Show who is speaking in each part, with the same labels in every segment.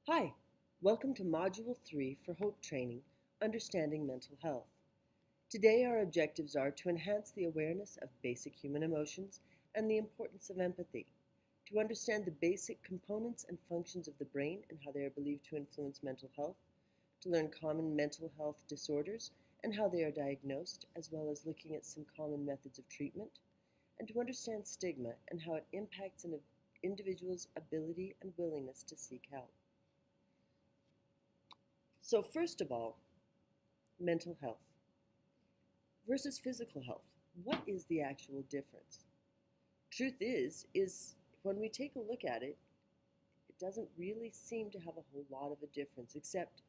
Speaker 1: Hi, welcome to Module 3 for HOPE Training, Understanding Mental Health. Today our objectives are to enhance the awareness of basic human emotions and the importance of empathy, to understand the basic components and functions of the brain and how they are believed to influence mental health, to learn common mental health disorders and how they are diagnosed, as well as looking at some common methods of treatment, and to understand stigma and how it impacts an individual's ability and willingness to seek help. So first of all, mental health versus physical health. What is the actual difference? Truth is when we take a look at it, it doesn't really seem to have a whole lot of a difference, except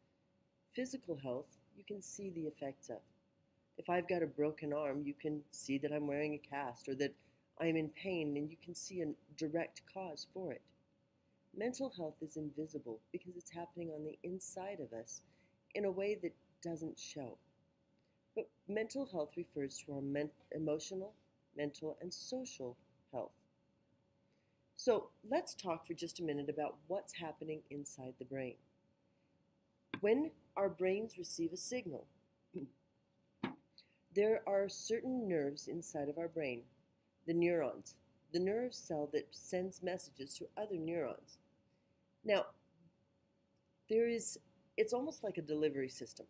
Speaker 1: physical health, you can see the effects of. If I've got a broken arm, you can see that I'm wearing a cast or that I'm in pain, and you can see a direct cause for it. Mental health is invisible because it's happening on the inside of us in a way that doesn't show. But mental health refers to our emotional, mental, and social health. So let's talk for just a minute about what's happening inside the brain. When our brains receive a signal, there are certain nerves inside of our brain, the neurons, the nerve cell that sends messages to other neurons. Now, it's almost like a delivery system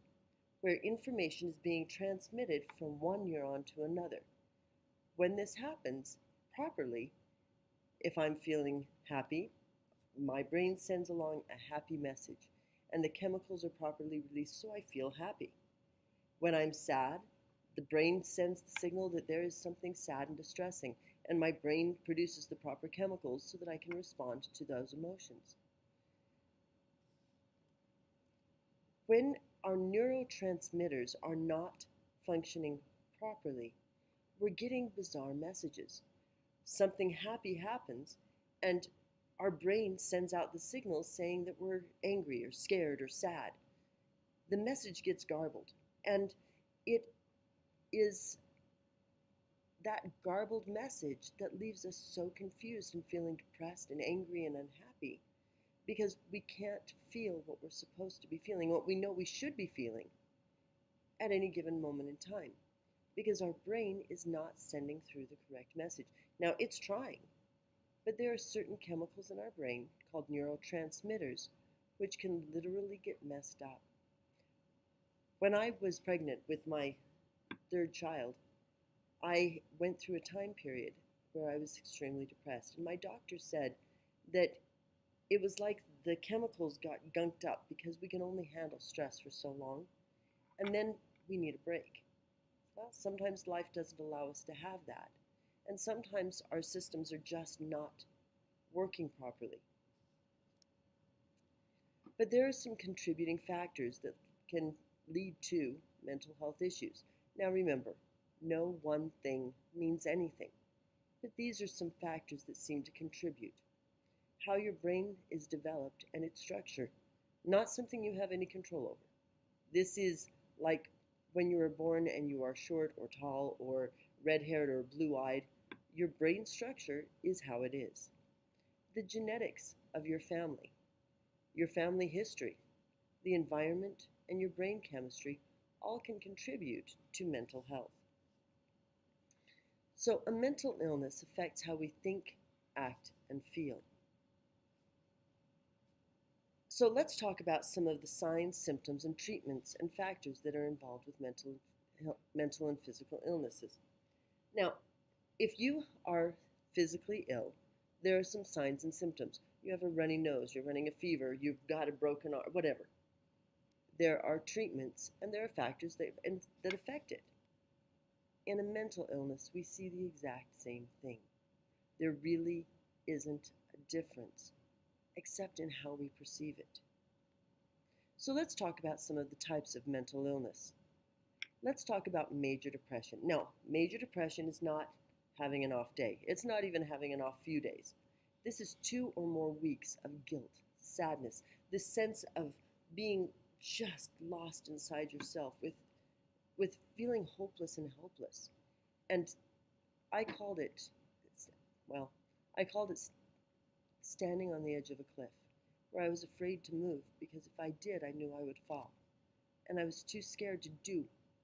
Speaker 1: where information is being transmitted from one neuron to another. When this happens properly, if I'm feeling happy, my brain sends along a happy message, and the chemicals are properly released so I feel happy. When I'm sad, the brain sends the signal that there is something sad and distressing, and my brain produces the proper chemicals so that I can respond to those emotions. When our neurotransmitters are not functioning properly, we're getting bizarre messages. Something happy happens, and our brain sends out the signals saying that we're angry or scared or sad. The message gets garbled, and it is that garbled message that leaves us so confused and feeling depressed and angry and unhappy because we can't feel what we're supposed to be feeling, what we know we should be feeling at any given moment in time, because our brain is not sending through the correct message. Now, it's trying, but there are certain chemicals in our brain called neurotransmitters which can literally get messed up. When I was pregnant with my third child, I went through a time period where I was extremely depressed, and my doctor said that it was like the chemicals got gunked up because we can only handle stress for so long, and then we need a break. Well, sometimes life doesn't allow us to have that, and sometimes our systems are just not working properly. But there are some contributing factors that can lead to mental health issues. Now remember, no one thing means anything, but these are some factors that seem to contribute. How your brain is developed and its structure, not something you have any control over. This is like when you were born and you are short or tall or red-haired or blue-eyed. Your brain structure is how it is. The genetics of your family history, the environment, and your brain chemistry all can contribute to mental health. So a mental illness affects how we think, act, and feel. So let's talk about some of the signs, symptoms, and treatments and factors that are involved with mental and physical illnesses. Now, if you are physically ill, there are some signs and symptoms. You have a runny nose, you're running a fever, you've got a broken arm, whatever. There are treatments and there are factors that affect it. In a mental illness, we see the exact same thing. There really isn't a difference, except in how we perceive it. So let's talk about some of the types of mental illness. Let's talk about major depression. Now, major depression is not having an off day. It's not even having an off few days. This is 2 or more weeks of guilt, sadness, the sense of being just lost inside yourself with feeling hopeless and helpless. And I called it, well, I called it standing on the edge of a cliff. where I was afraid to move because if I did, I knew I would fall. And I was too scared to do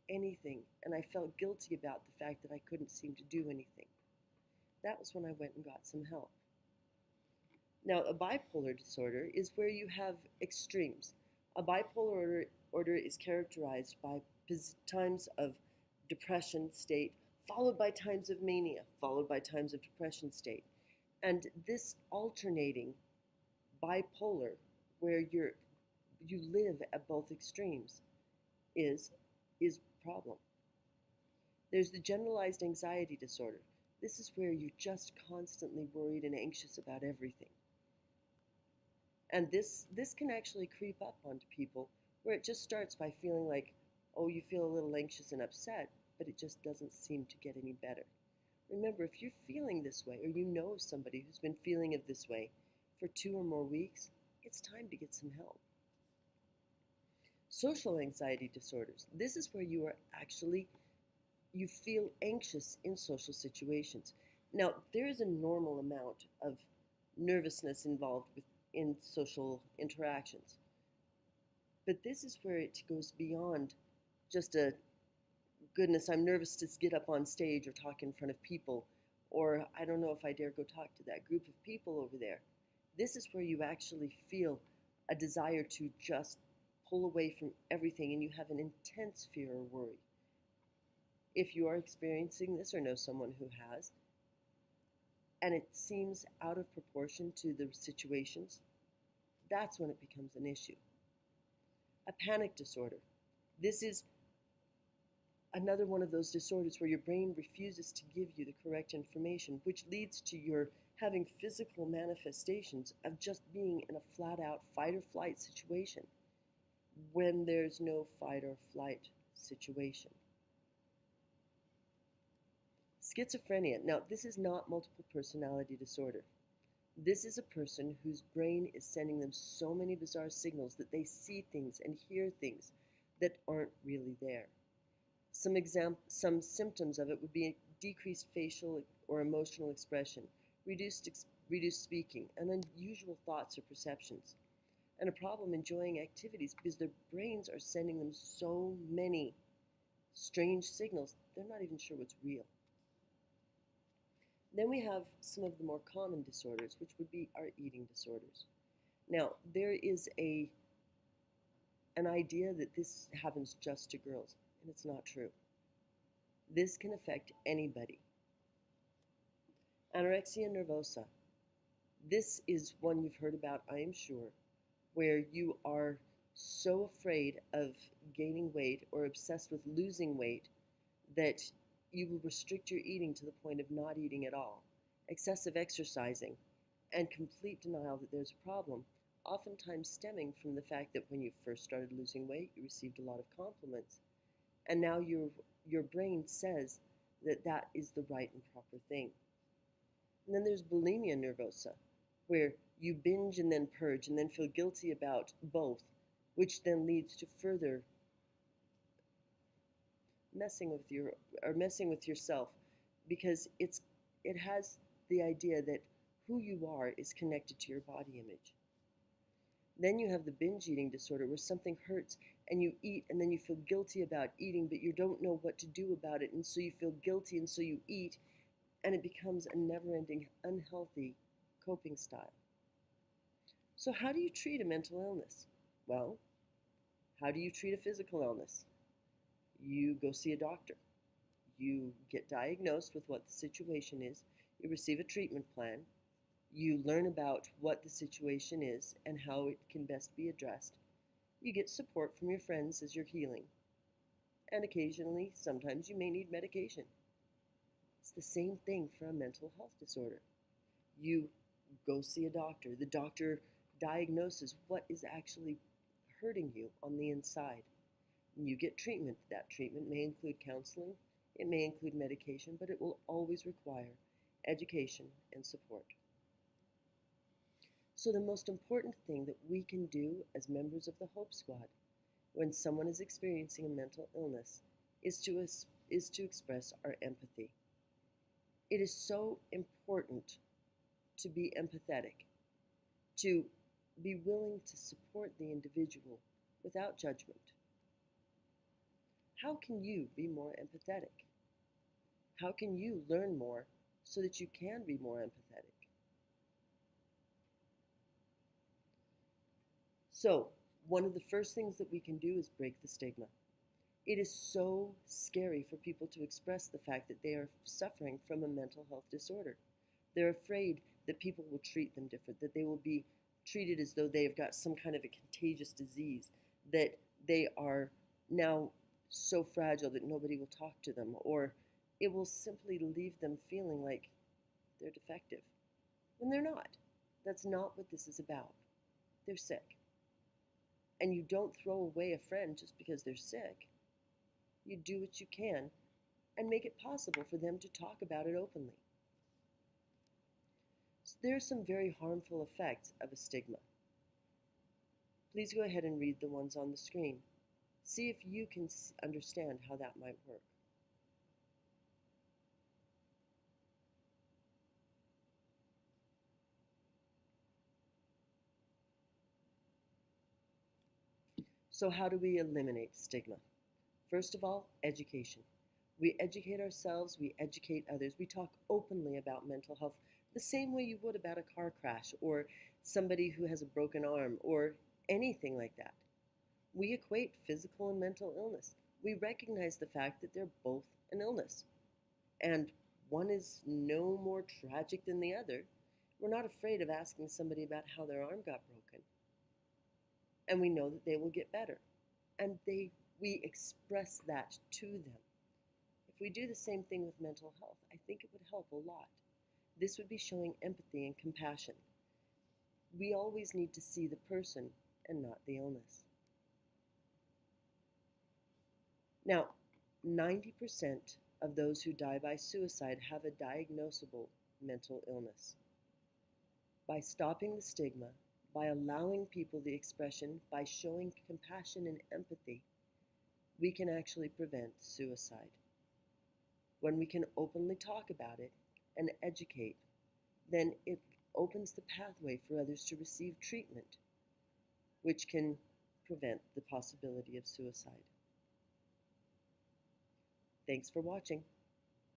Speaker 1: anything, and I felt guilty about the fact that I couldn't seem to do anything. That was when I went and got some help. Now, a bipolar disorder is where you have extremes. A bipolar order is characterized by times of depression state, followed by times of mania, followed by times of depression state. And this alternating bipolar, where you live at both extremes, is a problem. There's the generalized anxiety disorder. This is where you're just constantly worried and anxious about everything. And this can actually creep up onto people where it just starts by feeling like, oh, you feel a little anxious and upset, but it just doesn't seem to get any better. Remember, if you're feeling this way, or you know somebody who's been feeling it this way for 2 or more weeks, it's time to get some help. Social anxiety disorders. This is where you feel anxious in social situations. Now, there is a normal amount of nervousness involved in social interactions. But this is where it goes beyond just a, goodness, I'm nervous to get up on stage or talk in front of people, or I don't know if I dare go talk to that group of people over there. This is where you actually feel a desire to just pull away from everything and you have an intense fear or worry. If you are experiencing this or know someone who has, and it seems out of proportion to the situations, that's when it becomes an issue. A panic disorder. This is another one of those disorders where your brain refuses to give you the correct information, which leads to your having physical manifestations of just being in a flat-out fight or flight situation when there's no fight or flight situation. Schizophrenia. Now, this is not multiple personality disorder. This is a person whose brain is sending them so many bizarre signals that they see things and hear things that aren't really there. Some symptoms of it would be decreased facial or emotional expression, reduced speaking, and unusual thoughts or perceptions, and a problem enjoying activities because their brains are sending them so many strange signals, they're not even sure what's real. Then we have some of the more common disorders, which would be our eating disorders. Now, there is an idea that this happens just to girls, and it's not true. This can affect anybody. Anorexia nervosa. This is one you've heard about, I am sure, where you are so afraid of gaining weight or obsessed with losing weight that you will restrict your eating to the point of not eating at all. Excessive exercising and complete denial that there's a problem, oftentimes stemming from the fact that when you first started losing weight, you received a lot of compliments. And now your brain says that that is the right and proper thing. And then there's bulimia nervosa, where you binge and then purge and then feel guilty about both, which then leads to further messing with yourself, because it has the idea that who you are is connected to your body image. Then you have the binge eating disorder, where something hurts and you eat and then you feel guilty about eating, but you don't know what to do about it, and so you feel guilty and so you eat, and it becomes a never-ending unhealthy coping style. So how do you treat a mental illness? Well, how do you treat a physical illness? You go see a doctor. You get diagnosed with what the situation is. You receive a treatment plan. You learn about what the situation is and how it can best be addressed. You get support from your friends as you're healing. And occasionally, sometimes you may need medication. It's the same thing for a mental health disorder. You go see a doctor. The doctor diagnoses what is actually hurting you on the inside. You get treatment. That treatment may include counseling, it may include medication, but it will always require education and support. So the most important thing that we can do as members of the Hope Squad when someone is experiencing a mental illness is to express our empathy. It is so important to be empathetic, to be willing to support the individual without judgment. How can you be more empathetic? How can you learn more so that you can be more empathetic? So, one of the first things that we can do is break the stigma. It is so scary for people to express the fact that they are suffering from a mental health disorder. They're afraid that people will treat them different, that they will be treated as though they have got some kind of a contagious disease, that they are now so fragile that nobody will talk to them, or it will simply leave them feeling like they're defective when they're not. That's not what this is about. They're sick. And you don't throw away a friend just because they're sick. You do what you can and make it possible for them to talk about it openly. So there are some very harmful effects of a stigma. Please go ahead and read the ones on the screen. See if you can understand how that might work. So how do we eliminate stigma? First of all, education. We educate ourselves, we educate others, we talk openly about mental health the same way you would about a car crash or somebody who has a broken arm or anything like that. We equate physical and mental illness. We recognize the fact that they're both an illness, and one is no more tragic than the other. We're not afraid of asking somebody about how their arm got broken, and we know that they will get better. And we express that to them. If we do the same thing with mental health, I think it would help a lot. This would be showing empathy and compassion. We always need to see the person and not the illness. Now, 90% of those who die by suicide have a diagnosable mental illness. By stopping the stigma, by allowing people the expression, by showing compassion and empathy, we can actually prevent suicide. When we can openly talk about it and educate, then it opens the pathway for others to receive treatment, which can prevent the possibility of suicide. Thanks for watching.